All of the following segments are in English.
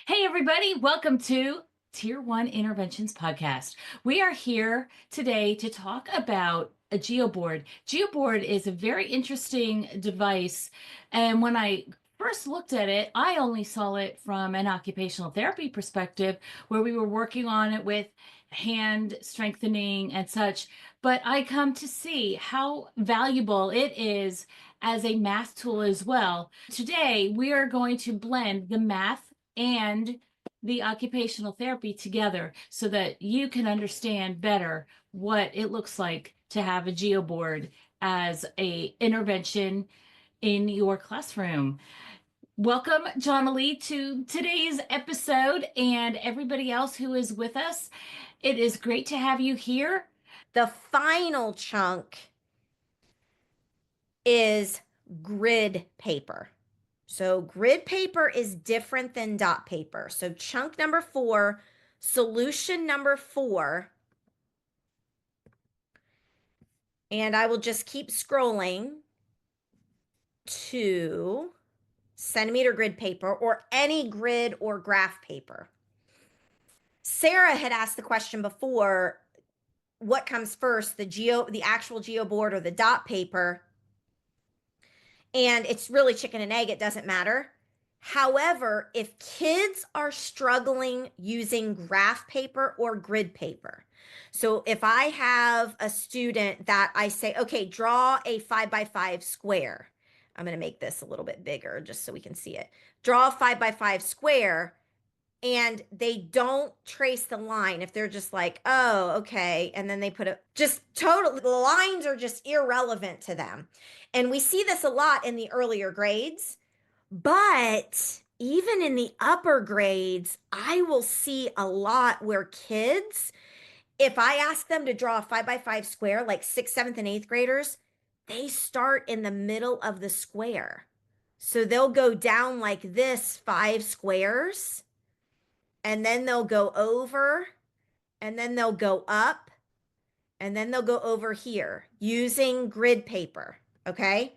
Hey, everybody, welcome to Tier 1 Interventions Podcast. We are here today to talk about a geoboard. Geoboard is a very interesting device, and when I first looked at it, I only saw it from an occupational therapy perspective where we were working on it with hand strengthening and such. But I come to see how valuable it is as a math tool as well. Today, we are going to blend the math and the occupational therapy together so that you can understand better what it looks like to have a geoboard as a intervention in your classroom. Welcome, jonily, to today's episode and everybody else who is with us. It is great to have you here. The final chunk is grid paper. So grid paper is different than dot paper. So chunk number 4, solution number 4, and I will just keep scrolling to centimeter grid paper or any grid or graph paper. Sarah had asked the question before, what comes first, the actual geoboard or the dot paper? And it's really chicken and egg, it doesn't matter. However, if kids are struggling using graph paper or grid paper, so if I have a student that I say, okay, draw a 5x5 square. I'm going to make this a little bit bigger just so we can see it. Draw a 5x5 square, and they don't trace the line. If they're just like, oh, okay, and then they put just totally, the lines are just irrelevant to them. And we see this a lot in the earlier grades, but even in the upper grades, I will see a lot where kids, if I ask them to draw a 5x5 square, like 6th, 7th, and 8th graders, they start in the middle of the square. So they'll go down like this 5 squares, and then they'll go over, and then they'll go up, and then they'll go over here using grid paper, okay?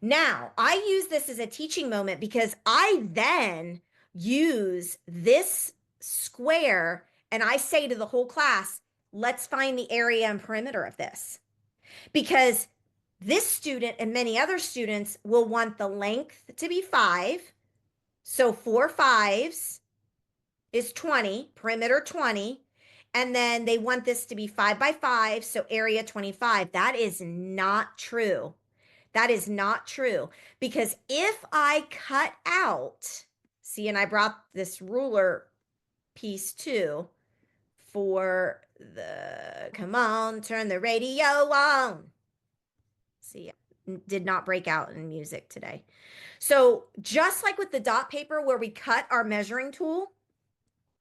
Now, I use this as a teaching moment because I then use this square and I say to the whole class, let's find the area and perimeter of this. Because this student and many other students will want the length to be 5. So 4 5s is 20, perimeter 20. And then they want this to be 5x5, so area 25. That is not true. That is not true. Because if I cut out, see, and I brought this ruler piece too for the, come on, turn the radio on. See, did not break out in music today. So just like with the dot paper where we cut our measuring tool,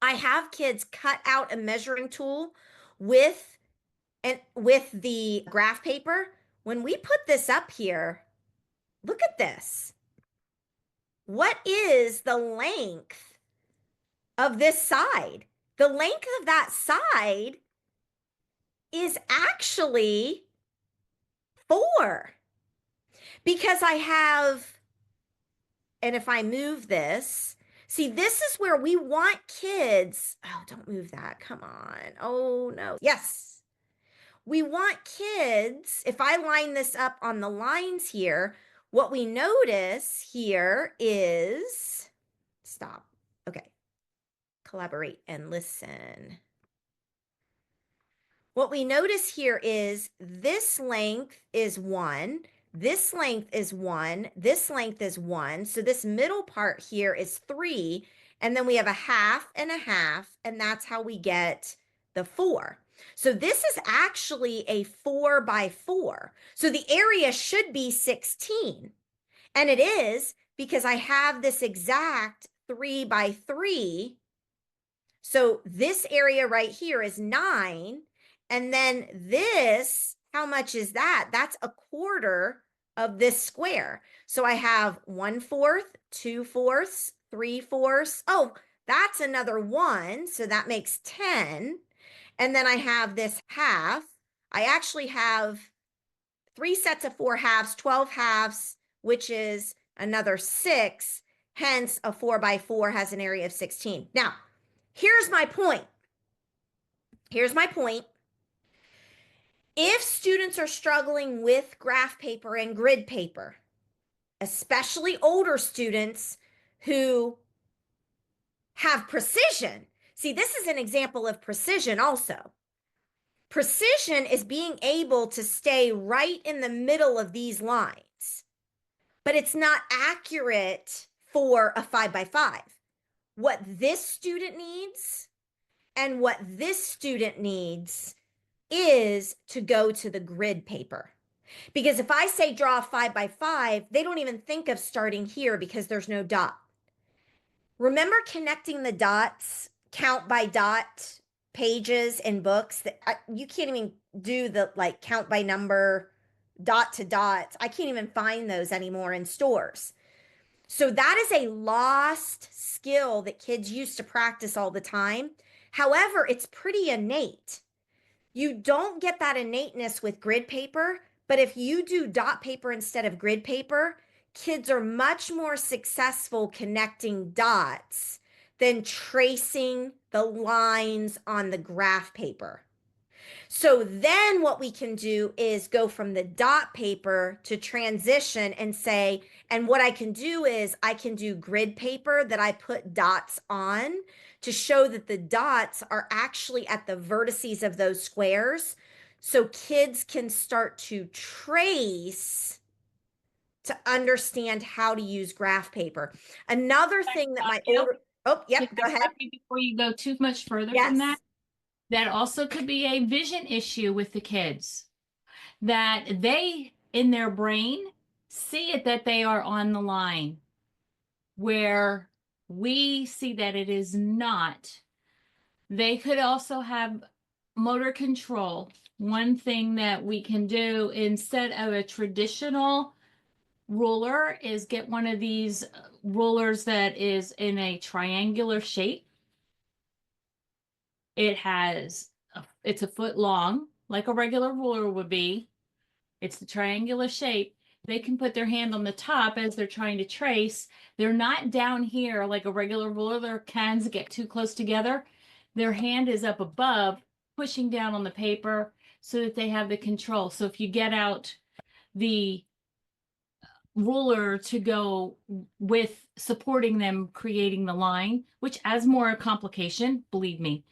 I have kids cut out a measuring tool with the graph paper. When we put this up here, look at this. What is the length of this side? The length of that side is actually 4. Because I have, and if I move this, see, this is where we want kids. Oh, don't move that. Come on. Oh, no. Yes. We want kids, if I line this up on the lines here, what we notice here is, stop. Okay. Collaborate and listen. What we notice here is this length is 1. This length is 1, this length is 1, so this middle part here is 3, and then we have a half and a half, and that's how we get the 4. So this is actually a 4x4. So the area should be 16, and it is because I have this exact 3x3. So this area right here is 9, and then this, how much is that? That's a quarter of this square. So I have 1/4, 2/4, 3/4. Oh, that's another 1. So that makes 10. And then I have this half. I actually have 3 sets of 4 halves, 12 halves, which is another 6. Hence, a 4x4 has an area of 16. Now, here's my point. Here's my point. If students are struggling with graph paper and grid paper, especially older students who have precision, see, this is an example of precision also. Precision is being able to stay right in the middle of these lines, but it's not accurate for a 5x5. What this student needs and what this student needs is to go to the grid paper. Because if I say draw a 5x5, they don't even think of starting here because there's no dot. Remember connecting the dots, count by dot pages in books that you can't even do the like count by number, dot to dots. I can't even find those anymore in stores. So that is a lost skill that kids used to practice all the time. However, it's pretty innate. You don't get that innateness with grid paper, but if you do dot paper instead of grid paper, kids are much more successful connecting dots than tracing the lines on the graph paper. So then what we can do is go from the dot paper to transition and say, and what I can do is I can do grid paper that I put dots on to show that the dots are actually at the vertices of those squares. So kids can start to trace to understand how to use graph paper. Another thing that my older, oh, yep, go ahead. Before you go too much further from Yes. that also could be a vision issue with the kids, that they, in their brain, see it that they are on the line, where we see that it is not. They could also have motor control. One thing that we can do instead of a traditional ruler is get one of these rulers that is in a triangular shape. It's a foot long, like a regular ruler would be. It's the triangular shape. They can put their hand on the top as they're trying to trace. They're not down here like a regular ruler. Their hands get too close together. Their hand is up above, pushing down on the paper so that they have the control. So if you get out the ruler to go with supporting them creating the line, which adds more complication, believe me.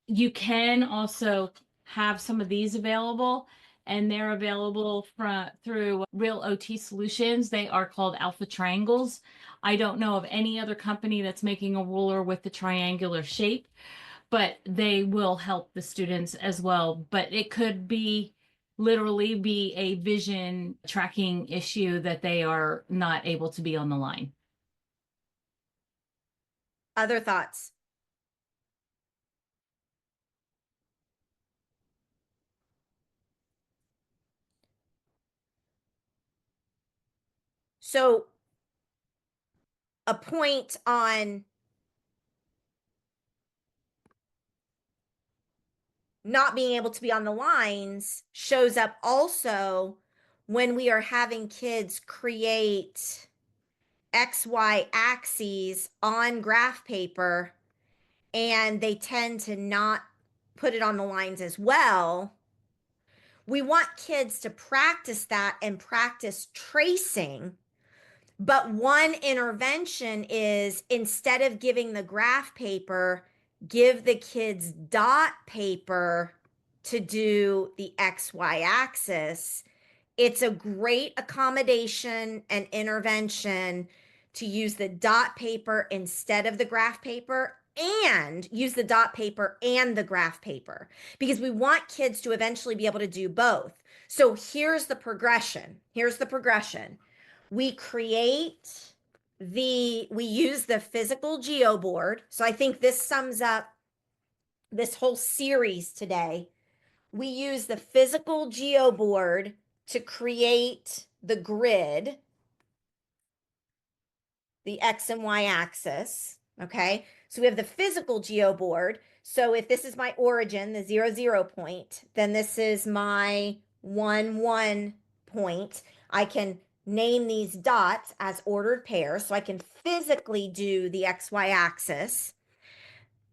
You can also have some of these available, and they're available through Real OT Solutions. They are called Alpha Triangles. I don't know of any other company that's making a ruler with the triangular shape, but they will help the students as well. But it could literally be a vision tracking issue that they are not able to be on the line. Other thoughts? So a point on not being able to be on the lines shows up also when we are having kids create XY axes on graph paper and they tend to not put it on the lines as well. We want kids to practice that and practice tracing. But one intervention is instead of giving the graph paper, give the kids dot paper to do the XY axis. It's a great accommodation and intervention to use the dot paper instead of the graph paper, and use the dot paper and the graph paper, because we want kids to eventually be able to do both. So here's the progression. Here's the progression. We use the physical geoboard. So I think this sums up this whole series today. We use the physical geoboard to create the grid, the X and Y axis. Okay. So we have the physical geoboard. So if this is my origin, the 0, 0 point, then this is my 1, 1 point. I can name these dots as ordered pairs so I can physically do the XY axis.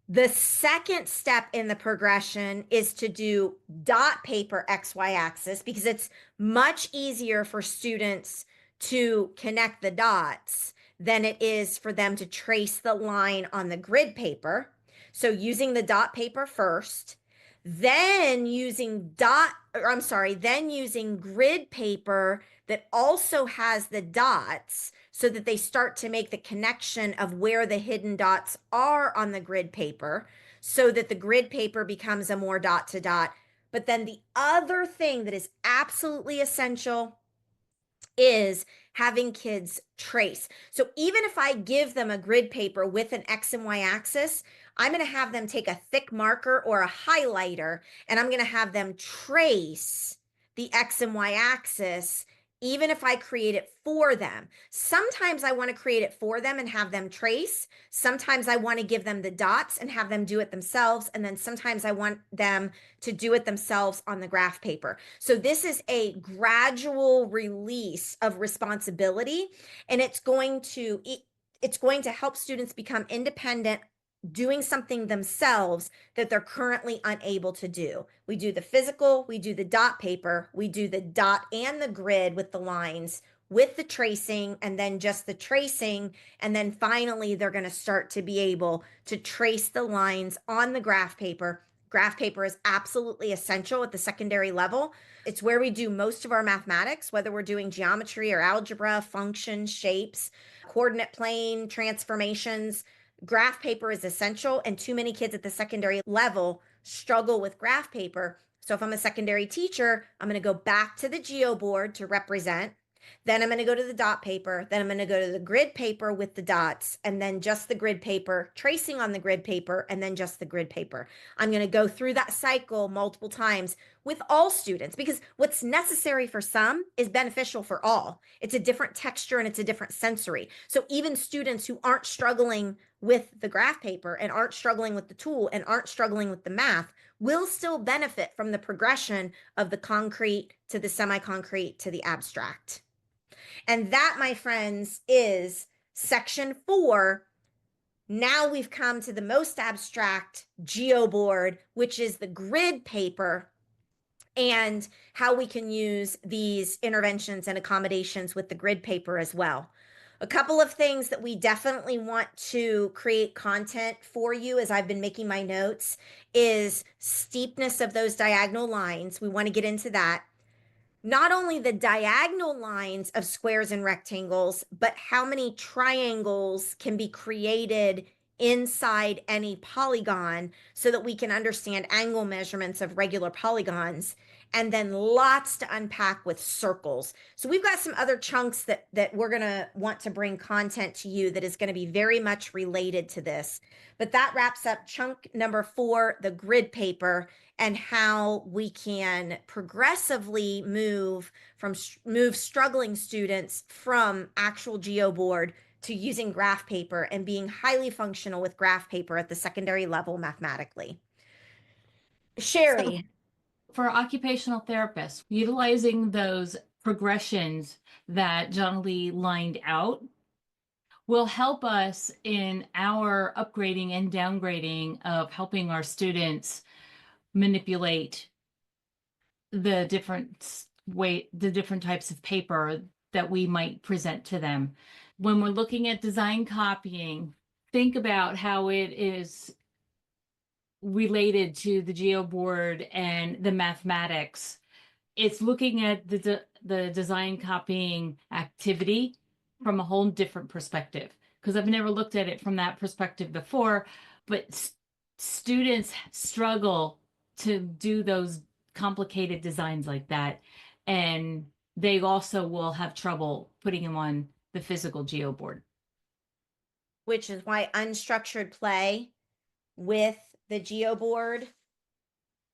The second step in the progression is to do dot paper XY axis because it's much easier for students to connect the dots than it is for them to trace the line on the grid paper. So using the dot paper first, then using then using grid paper that also has the dots so that they start to make the connection of where the hidden dots are on the grid paper so that the grid paper becomes a more dot to dot. But then the other thing that is absolutely essential is having kids trace. So even if I give them a grid paper with an X and Y axis, I'm going to have them take a thick marker or a highlighter, and I'm going to have them trace the X and Y axis, even if I create it for them. Sometimes I want to create it for them and have them trace. Sometimes I want to give them the dots and have them do it themselves. And then sometimes I want them to do it themselves on the graph paper. So this is a gradual release of responsibility, and it's going to help students become independent, doing something themselves that they're currently unable to do. We do the physical, we do the dot paper, we do the dot and the grid with the lines, with the tracing, and then just the tracing. And then finally, they're going to start to be able to trace the lines on the graph paper. Graph paper is absolutely essential at the secondary level. It's where we do most of our mathematics, whether we're doing geometry or algebra, functions, shapes, coordinate plane, transformations. Graph paper is essential, and too many kids at the secondary level struggle with graph paper. So if I'm a secondary teacher, I'm going to go back to the geoboard to represent. Then I'm going to go to the dot paper. Then I'm going to go to the grid paper with the dots, and then just the grid paper, tracing on the grid paper, and then just the grid paper. I'm going to go through that cycle multiple times with all students because what's necessary for some is beneficial for all. It's a different texture and it's a different sensory. So even students who aren't struggling with the graph paper and aren't struggling with the tool and aren't struggling with the math will still benefit from the progression of the concrete to the semi-concrete to the abstract. And that, my friends, is section 4. Now we've come to the most abstract geoboard, which is the grid paper, and how we can use these interventions and accommodations with the grid paper as well. A couple of things that we definitely want to create content for you as I've been making my notes is steepness of those diagonal lines. We want to get into that. Not only the diagonal lines of squares and rectangles, but how many triangles can be created inside any polygon so that we can understand angle measurements of regular polygons, and then lots to unpack with circles. So we've got some other chunks that we're going to want to bring content to you that is going to be very much related to this. But that wraps up chunk number 4, the grid paper, and how we can progressively move struggling students from actual geoboard to using graph paper and being highly functional with graph paper at the secondary level mathematically. So Cheri. for occupational therapists, utilizing those progressions that jonily lined out will help us in our upgrading and downgrading of helping our students manipulate the different types of paper that we might present to them. When we're looking at design copying, think about how it is related to the geoboard and the mathematics. It's looking at the design copying activity from a whole different perspective, because I've never looked at it from that perspective before, but students struggle to do those complicated designs like that, and they also will have trouble putting them on the physical geoboard. Which is why unstructured play with the geoboard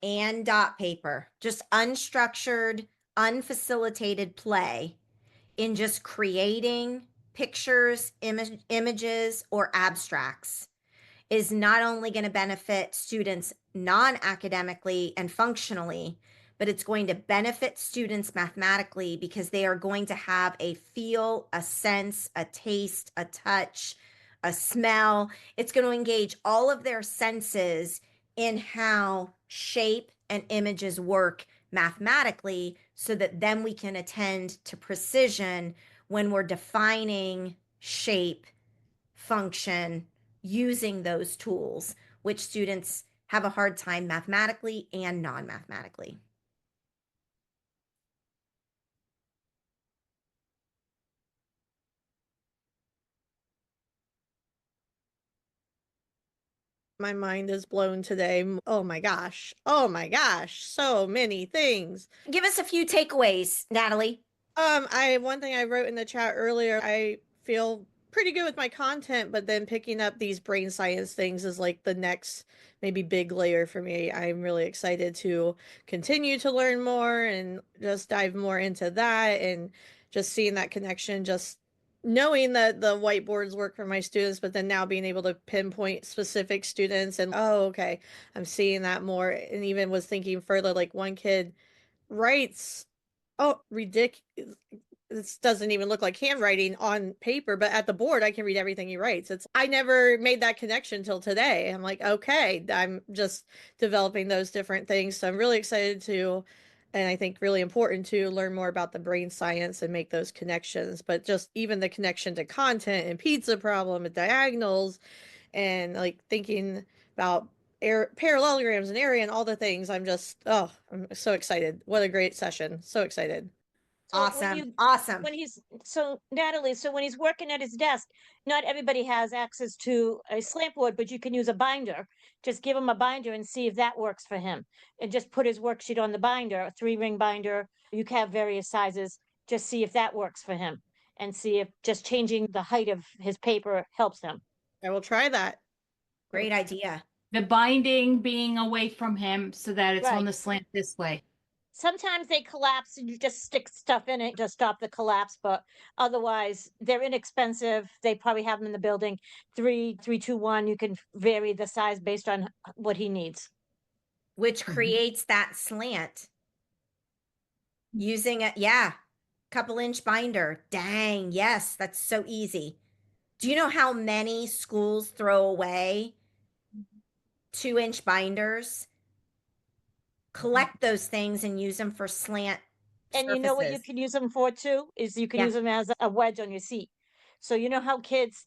and dot paper, just unstructured, unfacilitated play in just creating pictures, images, or abstracts is not only going to benefit students non-academically and functionally, but it's going to benefit students mathematically because they are going to have a feel, a sense, a taste, a touch, a smell. It's going to engage all of their senses in how shape and images work mathematically so that then we can attend to precision when we're defining shape, function, using those tools, which students have a hard time mathematically and non-mathematically. My mind is blown today. Oh my gosh. Oh my gosh. So many things. Give us a few takeaways, Natalie. One thing I wrote in the chat earlier, I feel pretty good with my content, but then picking up these brain science things is like the next maybe big layer for me. I'm really excited to continue to learn more and just dive more into that and just seeing that connection, just knowing that the whiteboards work for my students, but then now being able to pinpoint specific students and oh, okay, I'm seeing that more. And even was thinking further, like one kid writes oh ridiculous, this doesn't even look like handwriting on paper, but at the board I can read everything he writes. It's I never made that connection till today. I'm like, okay, I'm just developing those different things. So I'm really excited to, and I think really important to learn more about the brain science and make those connections. But just even the connection to content and pizza problem and diagonals and like thinking about parallelograms and area and all the things. I'm just, oh, I'm so excited. What a great session. So excited. So when Awesome. you Awesome. when he's so Natalie, so when he's working at his desk, not everybody has access to a slant board, but you can use a binder. Just give him a binder and see if that works for him. And just put his worksheet on the binder, a 3-ring binder. You can have various sizes. Just see if that works for him and see if just changing the height of his paper helps him. I will try that. Great idea. The binding being away from him so that it's on Right. the slant this way. Sometimes they collapse and you just stick stuff in it to stop the collapse, but otherwise they're inexpensive. They probably have them in the building. 3, 3, 2, 1. You can vary the size based on what he needs. Which creates that slant. Using a, yeah, couple inch binder. Dang, yes, that's so easy. Do you know how many schools throw away 2-inch binders? Collect those things and use them for slant And you know what you surfaces. can use them for too? Is you can Yeah. use them as a wedge on your seat. So you know how kids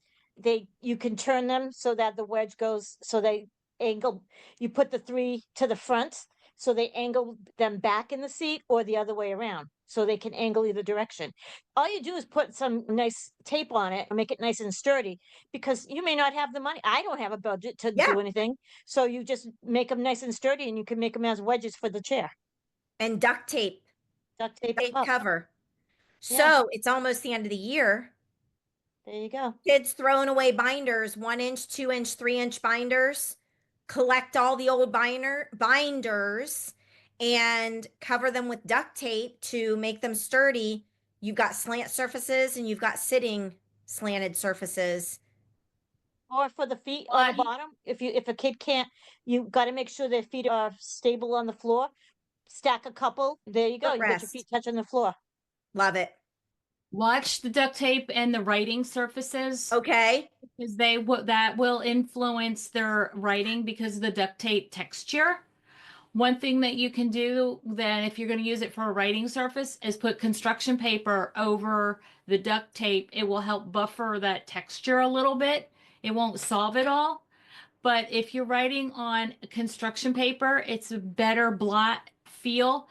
you can turn them so that the wedge goes so they angle. You put the 3 to the front so they angle them back in the seat or the other way around so they can angle either direction. All you do is put some nice tape on it and make it nice and sturdy because you may not have the money. I don't have a budget to Yeah. do anything. So you just make them nice and sturdy and you can make them as wedges for the chair. And duct tape, Duct tape tape up. cover. Yeah. So it's almost the end of the year. There you go. Kids throwing away binders, 1-inch, 2-inch, 3-inch binders. Collect all the old binders and cover them with duct tape to make them sturdy. You've got slant surfaces and you've got sitting slanted surfaces. Or for the feet on the But bottom, if a kid can't, you got to make sure their feet are stable on the floor. Stack a couple. There you go. You got your Footrest. feet touching the floor. Love it. watch the duct tape and the writing surfaces Okay. because that will influence their writing because of the duct tape texture. One thing that you can do then if you're going to use it for a writing surface is put construction paper over the duct tape. It will help buffer that texture a little bit. It won't solve it all. But if you're writing on construction paper, it's a better blot feel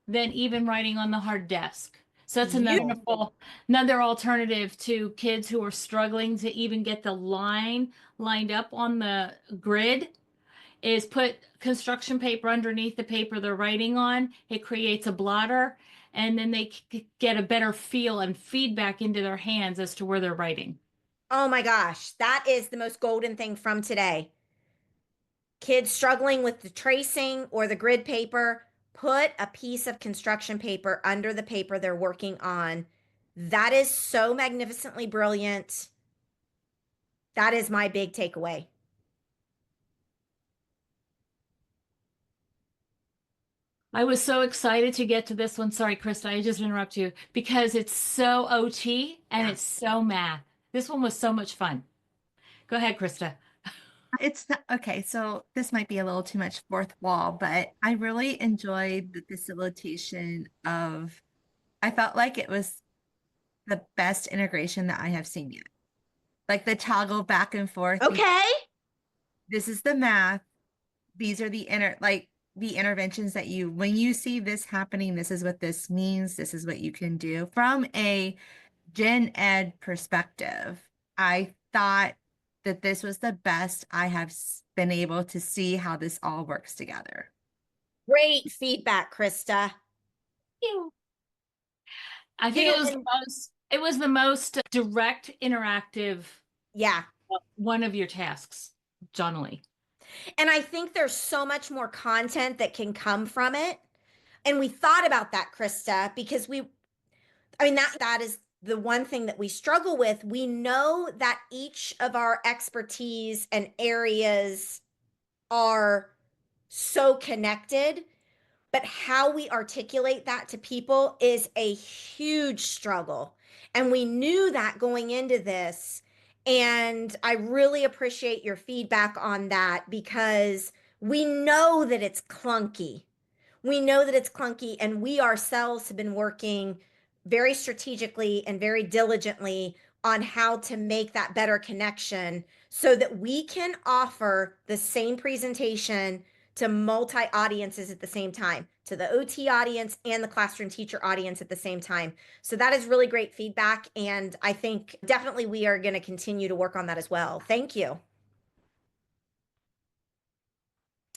than even writing on the hard desk. So that's another alternative to kids who are struggling to even get the line lined up on the grid is put construction paper underneath the paper they're writing on. It creates a blotter and then they get a better feel and feedback into their hands as to where they're writing. Oh my gosh, that is the most golden thing from today. Kids struggling with the tracing or the grid paper, put a piece of construction paper under the paper they're working on. That is so magnificently brilliant. That is my big takeaway. I was so excited to get to this one. Sorry, Krista, I just interrupt you because it's so OT and Yeah. it's so math. This one was so much fun. Go ahead, Krista. It's not okay. So this might be a little too much fourth wall, but I really enjoyed the facilitation of, I felt like it was the best integration that I have seen yet. Like the toggle back and forth. Okay. This is the math. These are the interventions that when you see this happening, this is what this means. This is what you can do. From a gen ed perspective, I thought that this was the best I have been able to see how this all works together. Great feedback, Krista. I think You it was and- the most direct, interactive Yeah. one of your tasks, jonily. And I think there's so much more content that can come from it. And we thought about that, Krista, because that is the one thing that we struggle with. We know that each of our expertise and areas are so connected, but how we articulate that to people is a huge struggle. And we knew that going into this. And I really appreciate your feedback on that because we know that it's clunky. We know that it's clunky, and we ourselves have been working very strategically and very diligently on how to make that better connection so that we can offer the same presentation to multi audiences at the same time, to the OT audience and the classroom teacher audience at the same time. So that is really great feedback. And I think definitely we are going to continue to work on that as well. Thank you.